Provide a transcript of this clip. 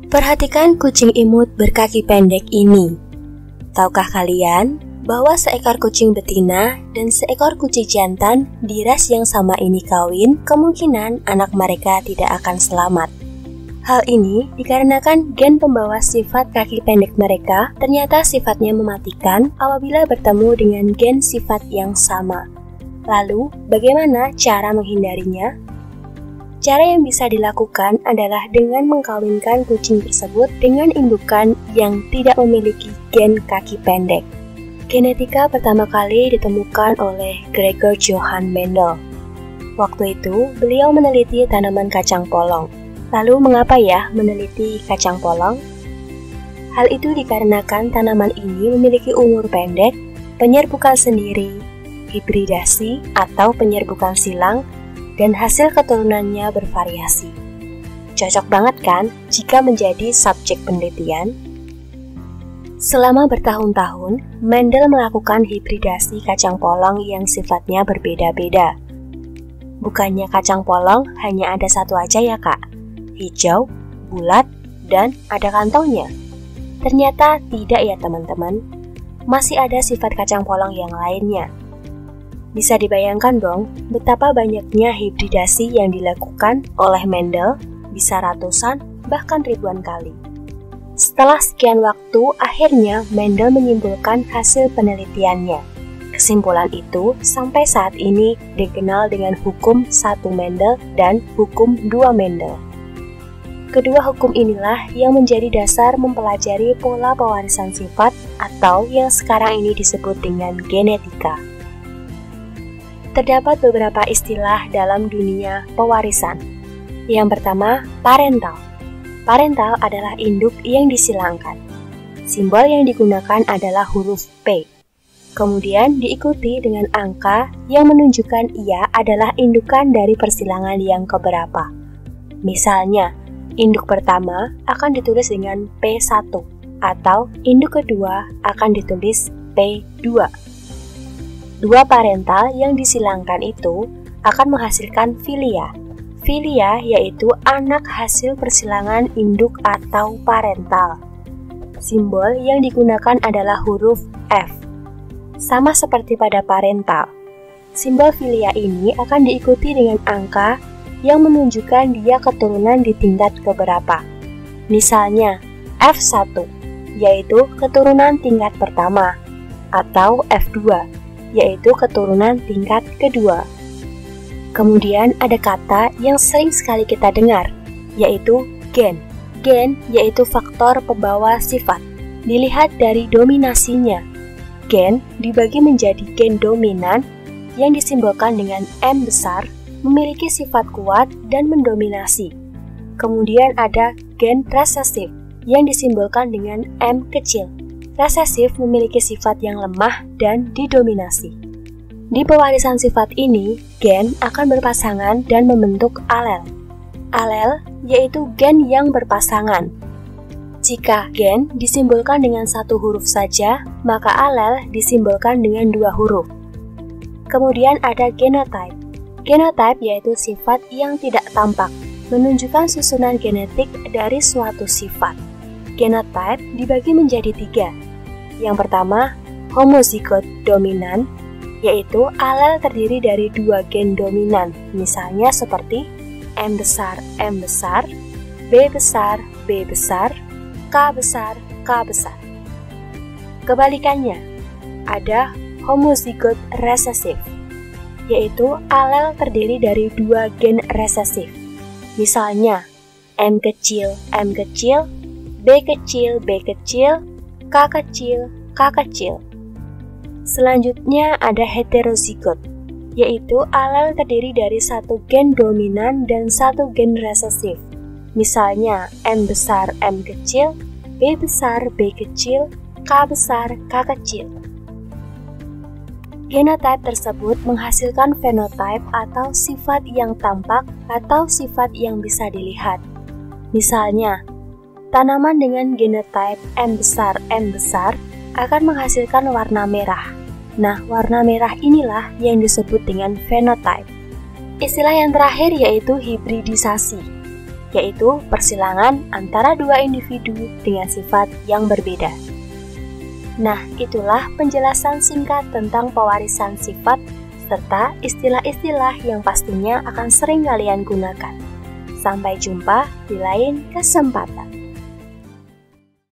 Perhatikan kucing imut berkaki pendek ini. Tahukah kalian bahwa seekor kucing betina dan seekor kucing jantan di ras yang sama ini kawin, kemungkinan anak mereka tidak akan selamat. Hal ini dikarenakan gen pembawa sifat kaki pendek mereka ternyata sifatnya mematikan apabila bertemu dengan gen sifat yang sama. Lalu, bagaimana cara menghindarinya? Cara yang bisa dilakukan adalah dengan mengkawinkan kucing tersebut dengan indukan yang tidak memiliki gen kaki pendek. Genetika pertama kali ditemukan oleh Gregor Johann Mendel. Waktu itu, beliau meneliti tanaman kacang polong. Lalu mengapa ya meneliti kacang polong? Hal itu dikarenakan tanaman ini memiliki umur pendek, penyerbukan sendiri, hibridasi atau penyerbukan silang, dan hasil keturunannya bervariasi. Cocok banget kan jika menjadi subjek penelitian? Selama bertahun-tahun, Mendel melakukan hibridasi kacang polong yang sifatnya berbeda-beda. Bukannya kacang polong hanya ada satu aja ya kak, hijau, bulat, dan ada kantongnya. Ternyata tidak ya teman-teman, masih ada sifat kacang polong yang lainnya. Bisa dibayangkan dong betapa banyaknya hibridasi yang dilakukan oleh Mendel, bisa ratusan bahkan ribuan kali. Setelah sekian waktu, akhirnya Mendel menyimpulkan hasil penelitiannya. Kesimpulan itu sampai saat ini dikenal dengan hukum 1 Mendel dan hukum 2 Mendel. Kedua hukum inilah yang menjadi dasar mempelajari pola pewarisan sifat atau yang sekarang ini disebut dengan genetika. Terdapat beberapa istilah dalam dunia pewarisan. Yang pertama, parental. Parental adalah induk yang disilangkan. Simbol yang digunakan adalah huruf P. Kemudian diikuti dengan angka yang menunjukkan ia adalah indukan dari persilangan yang keberapa. Misalnya, induk pertama akan ditulis dengan P1 atau induk kedua akan ditulis P2. Dua parental yang disilangkan itu akan menghasilkan filia. Filia yaitu anak hasil persilangan induk atau parental. Simbol yang digunakan adalah huruf F. Sama seperti pada parental, simbol filia ini akan diikuti dengan angka yang menunjukkan dia keturunan di tingkat keberapa. Misalnya, F1 yaitu keturunan tingkat pertama atau F2 yaitu keturunan tingkat kedua. Kemudian ada kata yang sering sekali kita dengar, yaitu gen. Gen yaitu faktor pembawa sifat. Dilihat dari dominasinya. Gen dibagi menjadi gen dominan yang disimbolkan dengan M besar, memiliki sifat kuat dan mendominasi. Kemudian ada gen resesif yang disimbolkan dengan M kecil. Resesif memiliki sifat yang lemah dan didominasi. Di pewarisan sifat ini, gen akan berpasangan dan membentuk alel. Alel yaitu gen yang berpasangan. Jika gen disimbolkan dengan satu huruf saja, maka alel disimbolkan dengan 2 huruf. Kemudian ada genotype. Genotype yaitu sifat yang tidak tampak, menunjukkan susunan genetik dari suatu sifat. Genotype dibagi menjadi 3. Yang pertama, homozigot dominan, yaitu alel terdiri dari 2 gen dominan, misalnya seperti M besar, B besar, B besar, K besar, K besar. Kebalikannya, ada homozigot resesif, yaitu alel terdiri dari 2 gen resesif, misalnya M kecil, B kecil, B kecil, K kecil, K kecil. Selanjutnya ada heterozigot, yaitu alel terdiri dari 1 gen dominan dan 1 gen resesif. Misalnya M besar, M kecil, B besar, B kecil, K besar, K kecil. Genotype tersebut menghasilkan fenotype atau sifat yang tampak atau sifat yang bisa dilihat. Misalnya, tanaman dengan genotype M besar akan menghasilkan warna merah. Nah, warna merah inilah yang disebut dengan fenotype. Istilah yang terakhir yaitu hibridisasi. yaitu persilangan antara dua individu dengan sifat yang berbeda. Nah, itulah penjelasan singkat tentang pewarisan sifat serta istilah-istilah yang pastinya akan sering kalian gunakan. Sampai jumpa di lain kesempatan.